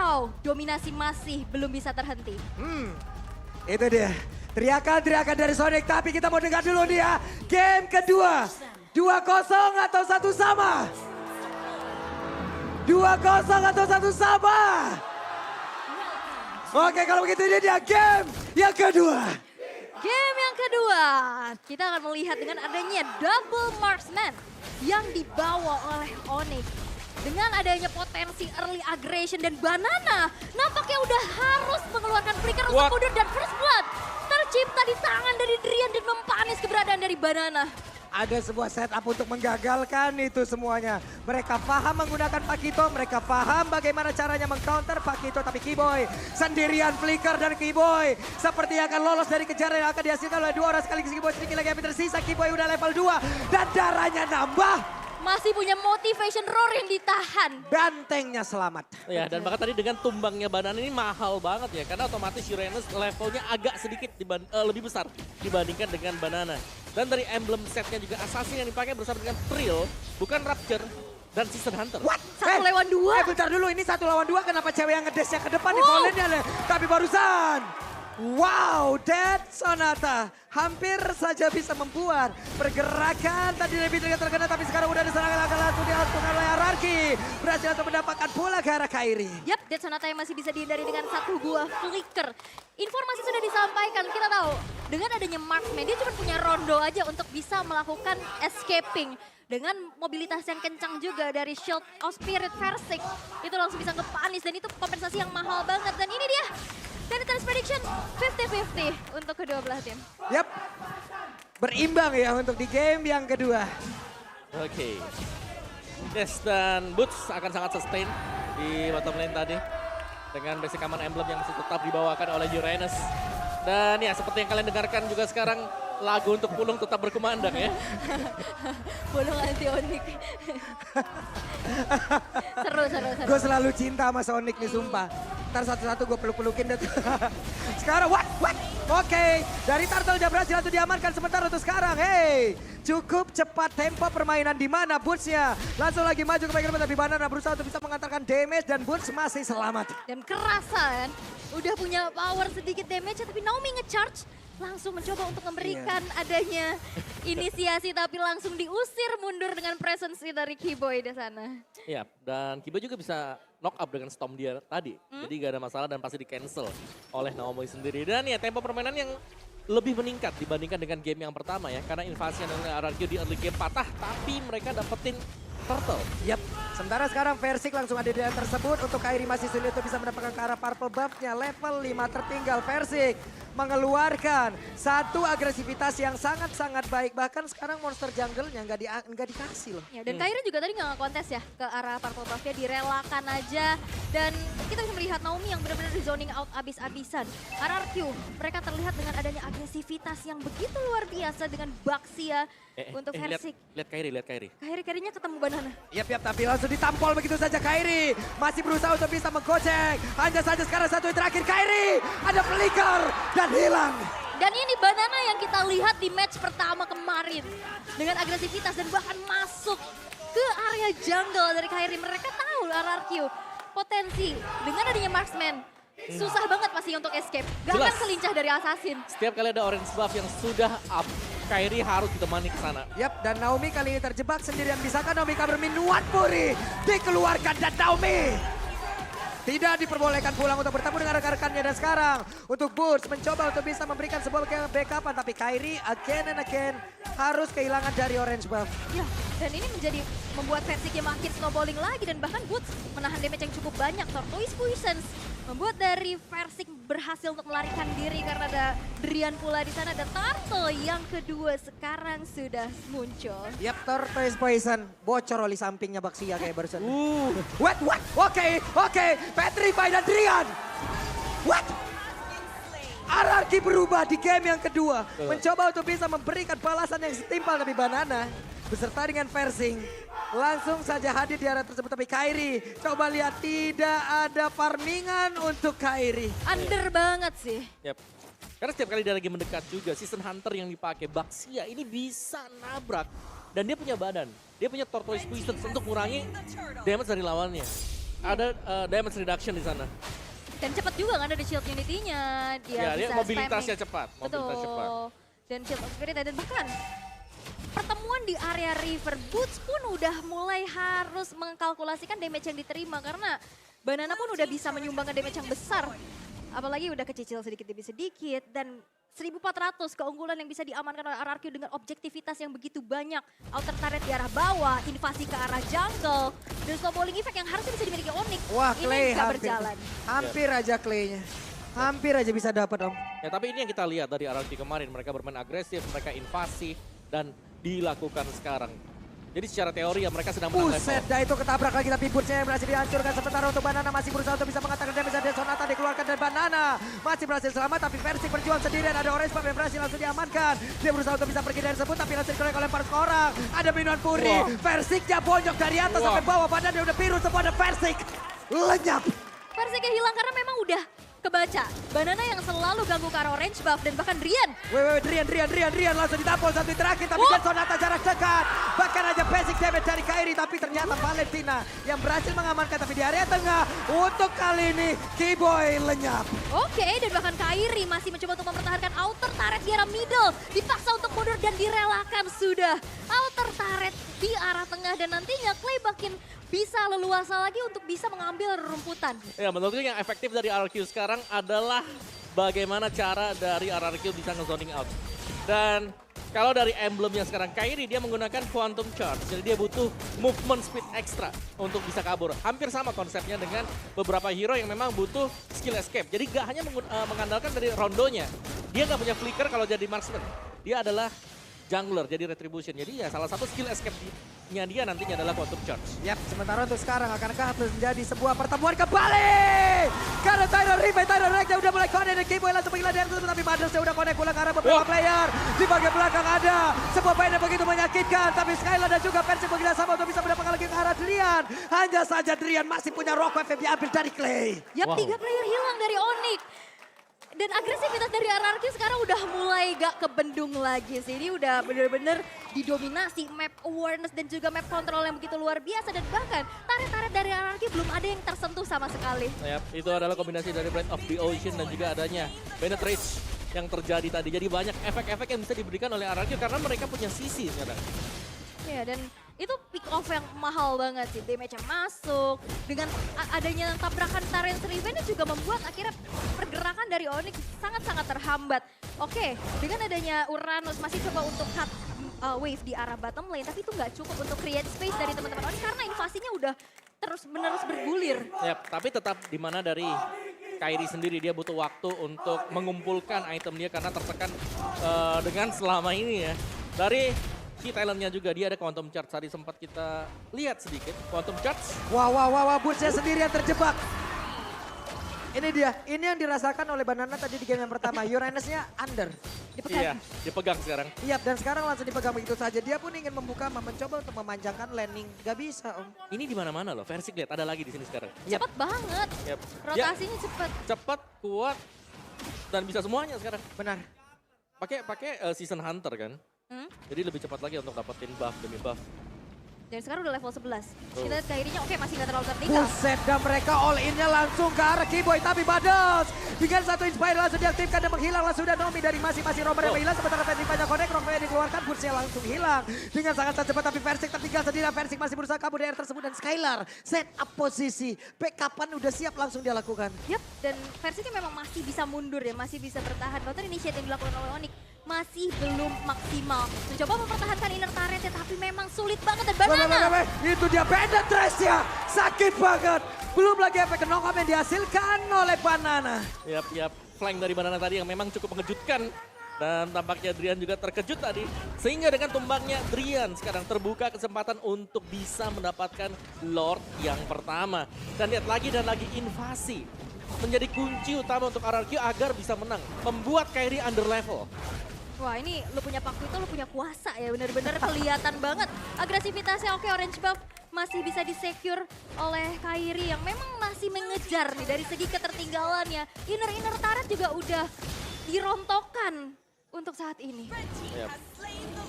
Wow, dominasi masih belum bisa terhenti. Itu dia. Teriakan-teriakan dari Sonic, tapi kita mau dengar dulu dia. Game kedua. 2-0 atau 1 sama? 2-0 atau 1 sama? Oke, kalau begitu ini dia game yang kedua. Game yang kedua, kita akan melihat dengan adanya double marksman yang dibawa oleh Onyx. Dengan adanya potensi early aggression dan Banana, nampaknya udah harus mengeluarkan flicker untuk mundur dan first blood tercipta di tangan dari Drian dan mempanis keberadaan dari Banana. Ada sebuah setup untuk menggagalkan itu semuanya. Mereka paham menggunakan Pakito, mereka paham bagaimana caranya mengcounter Pakito. Tapi Kiboy sendirian flicker dan Kiboy seperti akan lolos dari kejaran yang akan dihasilkan oleh dua orang sekaligus. Kiboy sedikit lagi yang tersisa, Kiboy udah level 2 dan darahnya nambah. Masih punya motivation roar yang ditahan. Bantengnya selamat. Ya, dan bahkan tadi dengan tumbangnya Banana ini mahal banget ya. Karena otomatis Uranus levelnya agak sedikit lebih besar dibandingkan dengan Banana. Dan dari emblem setnya juga assassin yang dipakai bersama dengan Trill, bukan Rapture dan Season Hunter. What? Satu lawan dua. Bentar dulu, ini 1 lawan 2. Kenapa cewek yang ngedesnya ke depan di volley-nya? Tapi barusan. Wow, Dead Sonata hampir saja bisa membuat pergerakan tadi lebih terkena, tapi sekarang udah diserang langsung di-output oleh Hierarchy. Berhasil untuk mendapatkan bola ke arah Kairi. Yap, Dead Sonata yang masih bisa dihindari dengan 1 buah flicker. Informasi sudah disampaikan, kita tahu dengan adanya marksman dia cuma punya rondo aja untuk bisa melakukan escaping. Dengan mobilitas yang kencang juga dari Shield of Spirit Versik, itu langsung bisa ngepanis dan itu kompensasi yang mahal banget. Dan ini dia, dari Tennis Prediction 50-50 untuk kedua belah tim. Yap, berimbang ya untuk di game yang kedua. Oke. Yes, dan Boots akan sangat sustain di bottom lane tadi. Dengan basic command emblem yang masih tetap dibawakan oleh Uranus. Dan ya seperti yang kalian dengarkan juga sekarang, lagu untuk Pulung tetap berkumandang ya. Pulung anti Onyx. Seru. Gue selalu cinta sama Sonic nih sumpah. Ntar satu-satu gue peluk-pelukin deh. Sekarang what? Oke, dari Turtle udah berhasil untuk diamankan sementara untuk sekarang. Hey, cukup cepat tempo permainan di mana Boots-nya. Langsung lagi maju ke bagian depan tapi Banana berusaha untuk bisa mengantarkan damage dan Boots masih selamat. Dan kerasa kan, udah punya power sedikit damage tapi Naomi nge-charge. Langsung mencoba untuk memberikan adanya inisiasi tapi langsung diusir mundur dengan presence dari Kiboy di sana. Iya, dan Kiboy juga bisa knock up dengan Storm dia tadi. Jadi gak ada masalah dan pasti di-cancel oleh Naomi sendiri. Dan ya tempo permainan yang lebih meningkat dibandingkan dengan game yang pertama ya. Karena invasi yang RRQ di early game patah, tapi mereka dapetin Turtle. Yap, sementara sekarang Versik langsung ada di daerah tersebut. Untuk Kairi masih sulit untuk bisa mendapatkan ke arah purple buff-nya. Level 5 tertinggal Versik mengeluarkan satu agresivitas yang sangat-sangat baik. Bahkan sekarang monster jungle-nya nggak dikasih loh. Ya, dan Kairi juga tadi nggak kontes ya ke arah purple buff-nya, direlakan aja. Dan kita bisa melihat Naomi yang benar-benar di zoning out abis-abisan. RRQ, mereka terlihat dengan adanya agresivitas yang begitu luar biasa dengan Baxia untuk Versik. Lihat Kairi. Kairi-kairinya ketemu Banana. Yap, tapi langsung ditampol begitu saja Kairi. Masih berusaha untuk bisa menggocek. Hanya saja sekarang satu yang terakhir Kairi. Ada flicker dan hilang. Dan ini Banana yang kita lihat di match pertama kemarin. Dengan agresivitas dan bahkan masuk ke area jungle dari Kairi. Mereka tahu RRQ potensi dengan adanya marksman. Susah banget pasti untuk escape. Gak akan Jelas. selincah dari assassin. Setiap kali ada orange buff yang sudah up, Kairi harus ditemani ke sana. Yap, dan Naomi kali ini terjebak sendirian. Bisakah Naomi kabur minuan Puri? Dikeluarkan dan Naomi tidak diperbolehkan pulang untuk bertemu dengan rekan-rekannya. Dan sekarang untuk Boots mencoba untuk bisa memberikan sebuah backupan. Tapi Kairi again and again harus kehilangan dari orange buff. Ya, dan ini membuat Versiknya makin snowballing lagi. Dan bahkan Boots menahan damage yang cukup banyak. Tortoise Puissance membuat dari Versik berhasil untuk melarikan diri karena ada Drian pula di sana. Dan Turtle yang kedua sekarang sudah muncul. Yap, Tortoise Poison. Bocor oli sampingnya Baxia kayak barusan. What? Oke. Petrify dan Drian. What? RRQ berubah di game yang kedua. Mencoba untuk bisa memberikan balasan yang setimpal. Tapi Banana beserta dengan Versing langsung saja hadir di area tersebut. Tapi Kairi, coba lihat tidak ada farmingan untuk Kairi. Under banget sih. Yap. Karena setiap kali dia lagi mendekat juga, Season Hunter yang dipakai Baxia ini bisa nabrak. Dan dia punya badan, dia punya Tortoise Puissance untuk mengurangi damage dari lawannya. ada damage reduction di sana. Dan cepat juga kan ada shield unity-nya. Dia Ya, dia bisa mobilitasnya spamming. cepat. Betul. Mobilitas cepat. Dan shield of spirit dan bahkan pertemuan di area river boots pun udah mulai harus mengkalkulasikan damage yang diterima karena Banana pun udah bisa menyumbangkan damage yang besar. Apalagi udah kecicil sedikit demi sedikit dan 1400 keunggulan yang bisa diamankan oleh RRQ dengan objektivitas yang begitu banyak. Outer turret di arah bawah, invasi ke arah jungle, dan snowballing effect yang harusnya bisa dimiliki Onyx. Wah, Ini Clay nggak hampir, berjalan. hampir aja Clay-nya. Hampir aja bisa dapat, Om. Ya, tapi ini yang kita lihat dari RRQ kemarin. Mereka bermain agresif, mereka invasi, dan dilakukan sekarang. Jadi secara teori ya mereka sedang menang Buset, level. dah itu ketabrak lagi tapi Boots-nya yang berhasil dihancurkan. Sementara untuk Banana masih berusaha untuk bisa mengatakan damage dan Sonata dikeluarkan dan Banana masih berhasil selamat tapi Versik berjuang sendirian. Ada Orange Pop yang berhasil langsung diamankan. Dia berusaha untuk bisa pergi dari sebut tapi langsung dikolek oleh 4 orang. Ada Minuan Puri, Wah. Versiknya bonyok dari atas Wah. sampai bawah. Padahal dia udah biru semua ada Versik. Lenyap. Versiknya hilang karena memang udah kebaca. Banana yang selalu ganggu ke arah orange buff dan bahkan Rian. Wait, Rian langsung ditampol satu terakhir tapi dia Sonata jarak dekat. Bahkan aja basic damage dari Kairi tapi ternyata Valentina yang berhasil mengamankan tapi di area tengah. Untuk kali ini Keyboy lenyap. Oke, dan bahkan Kairi masih mencoba untuk mempertahankan outer turret di arah middle. Dipaksa untuk mundur dan direlakan sudah. Outer turret di arah tengah dan nantinya Clay makin bisa leluasa lagi untuk bisa mengambil rumputan. Ya, menurutku yang efektif dari RRQ sekarang adalah bagaimana cara dari RRQ bisa nge-zoning out. Dan kalau dari emblem yang sekarang Kairi, dia menggunakan Quantum Charge. Jadi dia butuh movement speed ekstra untuk bisa kabur. Hampir sama konsepnya dengan beberapa hero yang memang butuh skill escape. Jadi gak hanya mengandalkan dari rondonya. Dia gak punya flicker kalau jadi marksman. Dia adalah jungler, jadi retribution. Jadi ya salah satu skill escape-nya dia nantinya adalah Quantum Charge. Yap, sementara untuk sekarang akankah menjadi sebuah pertemuan kembali? Karena Tyron Rive, Tyron Rex udah mulai connect dan Keyboy langsung menghilang dari situ. Tapi Madness udah connect pulang ke arah beberapa player. Di bagian belakang ada sebuah main yang begitu menyakitkan. Tapi Skylar dan juga Persik begitu sama untuk bisa mendapatkan lagi ke arah Drian. Hanya saja Drian masih punya rock wave yang diambil dari Clay. Yap, Wow. 3 player hilang dari Onyx. Dan agresivitas dari RRQ sekarang udah mulai gak kebendung lagi sih. Ini udah bener-bener didominasi map awareness dan juga map control yang begitu luar biasa. Dan bahkan tarik-tarik dari RRQ belum ada yang tersentuh sama sekali. Yap, itu adalah kombinasi dari Blade of the Ocean dan juga adanya Bennett Rage yang terjadi tadi. Jadi banyak efek-efek yang bisa diberikan oleh RRQ karena mereka punya sisi sekarang. Ya, dan itu pick off yang mahal banget sih. Damage-nya masuk. Dengan adanya tabrakan Tyrant's Revenge juga membuat akhirnya pergerakan dari Onyx sangat-sangat terhambat. Oke, dengan adanya Uranus masih coba untuk cut wave di arah bottom lane. Tapi itu nggak cukup untuk create space dari teman-teman Onyx karena invasinya udah terus-menerus bergulir. Yap, tapi tetap di mana dari Kairi sendiri dia butuh waktu untuk mengumpulkan item dia karena tertekan dengan selama ini ya. Dari key talentnya juga dia ada Quantum Charge, tadi sempat kita lihat sedikit Quantum Charge. Wah, Boots-nya sendirian terjebak. Ini dia, ini yang dirasakan oleh Banana tadi di game yang pertama. Uranus-nya under. Iya, dipegang sekarang. Iya, dan sekarang langsung dipegang begitu saja. Dia pun ingin membuka, mencoba untuk memanjangkan landing. Gak bisa, Om. Ini di mana-mana loh, Versik lihat ada lagi di sini sekarang. Yap. Cepet banget. Yap. Rotasinya cepet. Cepat, kuat, dan bisa semuanya sekarang. Benar. Pakai Season Hunter kan. Jadi lebih cepat lagi untuk dapetin buff demi buff. Dan sekarang udah level 11. Kita lihat Kairinya oke masih gak terlalu tertinggal. Buset, dan mereka all in-nya langsung ke arah Keyboy. Tapi Badas dengan satu inspire langsung diaktifkan dan menghilang. Langsung sudah Nomi dari masing-masing romer yang menghilang. Sementara Petrify connect, rocknya dikeluarkan. Boots-nya langsung hilang. Dengan sangat cepat tapi Versik tertinggal sendiri. Versik masih berusaha kabur dari air tersebut. Dan Skylar set up posisi. Backupan udah siap langsung dia lakukan. Yap, dan Versiknya memang masih bisa mundur ya, masih bisa bertahan. Counter initiate yang dilakukan oleh Onyx masih belum maksimal. Mencoba mempertahankan inner turret tapi memang sulit banget dan Banana. Itu dia penetrasi-nya. Sakit banget. Belum lagi efek knock-up yang dihasilkan oleh Banana. Yap, flank dari Banana tadi yang memang cukup mengejutkan. Dan tampaknya Drian juga terkejut tadi. Sehingga dengan tumbangnya Drian sekarang terbuka kesempatan untuk bisa mendapatkan Lord yang pertama. Dan lihat lagi dan lagi invasi. Menjadi kunci utama untuk RRQ agar bisa menang. Membuat Kairi under level. Wah ini lu punya paku itu lu punya kuasa ya, bener-bener kelihatan banget. Agresivitasnya oke, orange buff masih bisa disecure oleh Kairi yang memang masih mengejar nih dari segi ketertinggalannya. Inner turret juga udah dirontokkan untuk saat ini. Yep.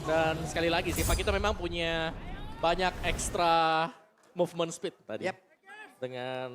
Dan sekali lagi sih Pak kita memang punya banyak ekstra movement speed tadi. Yep. dengan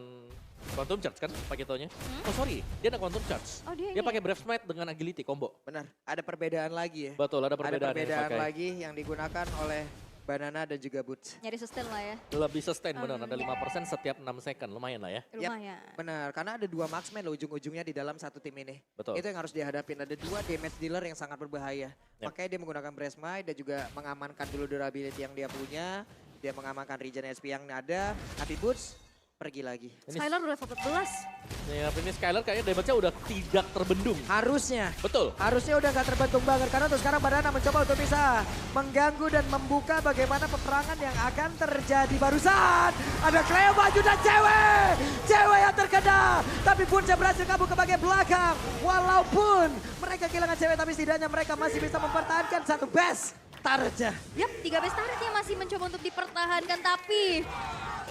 Quantum Charge kan Pakitonya. Oh sorry, dia ada Quantum Charge. Oh, dia Dia ini. pakai Brave Smite dengan Agility combo. Benar, ada perbedaan lagi ya. Betul, ada Ada perbedaan, yang perbedaan dipakai. lagi yang digunakan oleh Banana dan juga Boots. Nyari sustain lah ya. Lebih sustain benar, ada 5% setiap 6 second, lumayan lah ya. Lumayan. Benar, karena ada 2 marksman loh ujung-ujungnya di dalam satu tim ini. Betul. Itu yang harus dihadapin. Ada 2 damage dealer yang sangat berbahaya. Yap. Makanya dia menggunakan Breath Smite dan juga mengamankan dulu durability yang dia punya. Dia mengamankan regen SP yang ada. Tapi Boots pergi lagi. Ini, Skylar udah level 14. ini Skylar kayaknya damage-nya udah tidak terbendung. Harusnya. Betul. Harusnya udah gak terbentuk banget karena untuk sekarang Banana mencoba untuk bisa mengganggu dan membuka bagaimana peperangan yang akan terjadi barusan. Ada Cleo maju dan cewek yang terkena. Tapi Boots berhasil kabur ke bagian belakang. Walaupun mereka kehilangan cewek tapi setidaknya mereka masih bisa mempertahankan satu best targetnya. Yap, 3 best turretnya masih mencoba untuk dipertahankan. Tapi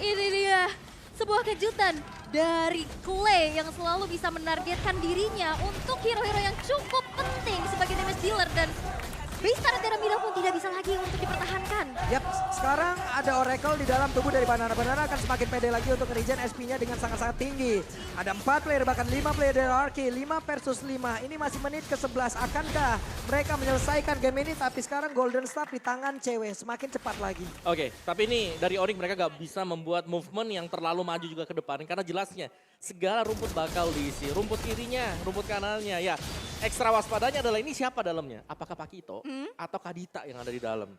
ini dia sebuah kejutan dari Clay yang selalu bisa menargetkan dirinya untuk hero-hero yang cukup penting sebagai damage dealer. Dan base turret Middle pun tidak bisa lagi untuk dipertahankan. Yap, sekarang ada Oracle di dalam tubuh dari Banana. Banana akan semakin pede lagi untuk regen SP-nya dengan sangat-sangat tinggi. Ada 4 player, bahkan 5 player dari Arki. 5 versus 5. Ini masih menit ke-11. Akankah mereka menyelesaikan game ini? Tapi sekarang Golden Staff di tangan cewek. Semakin cepat lagi. Oke, tapi ini dari Onyx mereka gak bisa membuat movement yang terlalu maju juga ke depan. Karena jelasnya segala rumput bakal diisi. Rumput kirinya, rumput kanannya. Ya, ekstra waspadanya adalah ini siapa dalamnya? Apakah Pakito atau Kadita yang ada di dalam?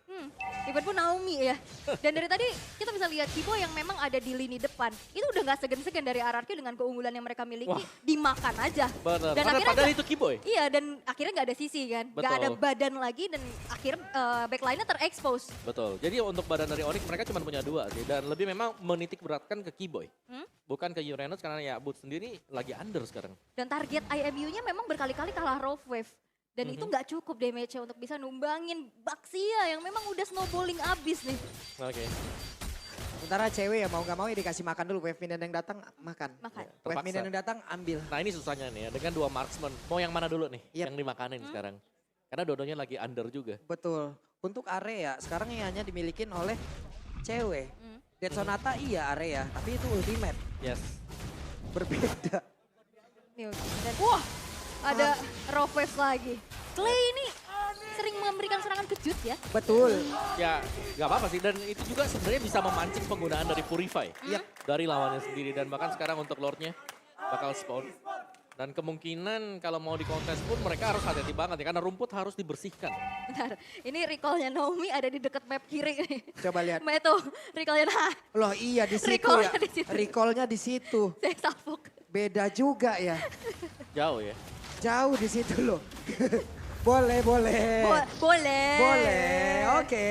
Even pun Naomi ya. Dan dari tadi kita bisa lihat Kibo yang memang ada di lini depan. Itu udah gak segan-segan dari RRQ dengan keunggulan yang mereka miliki. Wah. Dimakan aja. Benar, Dan akhirnya padahal nggak- itu Kiboy. Iya, dan akhirnya gak ada sisi kan. Gak Betul. ada badan lagi dan akhirnya backline-nya terekspos. Betul, jadi untuk badan dari Onyx mereka cuma punya 2 sih. Dan lebih memang menitik beratkan ke Kiboy. Bukan ke Uranus karena ya Boots sendiri lagi under sekarang. Dan target IMU-nya memang berkali-kali kalah Rough Wave. Dan itu nggak cukup damage-nya untuk bisa numbangin Baxia yang memang udah snowballing abis nih. Oke. Sementara cewek ya mau gak mau ya dikasih makan dulu. Wave minion yang datang makan. Makan. Wave Terpaksa. minion yang datang ambil. Nah ini susahnya nih ya, dengan 2 marksman. Mau yang mana dulu nih Yep. yang dimakanin sekarang? Karena dua-duanya lagi under juga. Betul. Untuk area sekarang yang hanya dimilikin oleh cewek. Dead Sonata iya area, tapi itu ultimate. Yes. Berbeda. Nih, dan wah, ada Rough Wave lagi. Clay ini sering memberikan serangan kejut ya. Betul. Ya gak apa-apa sih, dan itu juga sebenarnya bisa memancing penggunaan dari Purify. Yep. Dari lawannya sendiri, dan bahkan sekarang untuk Lordnya bakal spawn. Dan kemungkinan kalau mau di kontes pun mereka harus hati-hati banget ya, karena rumput harus dibersihkan. Bentar, ini recall-nya Naomi ada di dekat map kiri nih. Coba lihat. Mbak itu, recall-nya nah, Loh iya di situ Recall-nya ya. di situ. Recall-nya di situ. saya salfok. Beda juga ya. Jauh ya. Jauh di situ loh. Boleh, boleh. Boleh. Boleh, oke.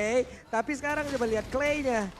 Tapi sekarang coba lihat Clay-nya.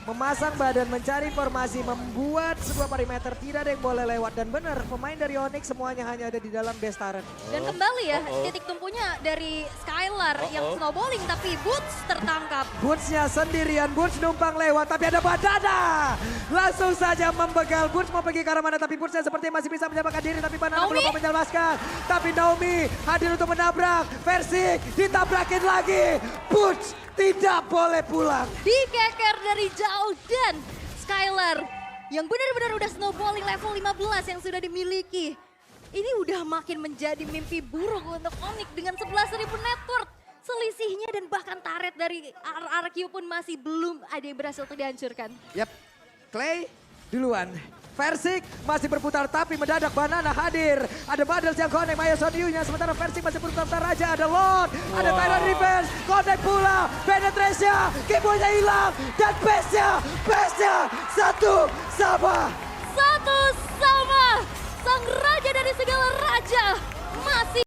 Memasang badan, mencari formasi, membuat sebuah perimeter. Tidak ada yang boleh lewat. Dan benar, pemain dari Onyx semuanya hanya ada di dalam base turret. Dan kembali ya, titik tumpunya dari Skylar yang snowballing tapi Boots tertangkap. Boots-nya sendirian, Boots numpang lewat. Tapi ada Banana. Langsung saja membegal. Boots mau pergi ke arah mana. Tapi Boots-nya sepertinya masih bisa menyelamatkan diri. Tapi Banana Naomi. belum menyelamatkan. Tapi Naomi hadir untuk menabrak. Versik ditabrakin lagi. Boots tidak boleh pulang. Dikeker dari jauh dan Skylar yang benar-benar udah snowballing level 15 yang sudah dimiliki. Ini udah makin menjadi mimpi buruk untuk Onyx dengan 11.000 net worth. Selisihnya dan bahkan taret dari RRQ pun masih belum ada yang berhasil untuk dihancurkan. Yap, Clay duluan. Versik masih berputar tapi mendadak Banana hadir. Ada Badal yang connect Maya Soniunya. Sementara Versik masih berputar raja. Ada Lord, ada Tyrant Revenge. Connect pula, penetration-nya, keyboardnya hilang. Dan base-nya satu sama. Satu sama sang raja dari segala raja masih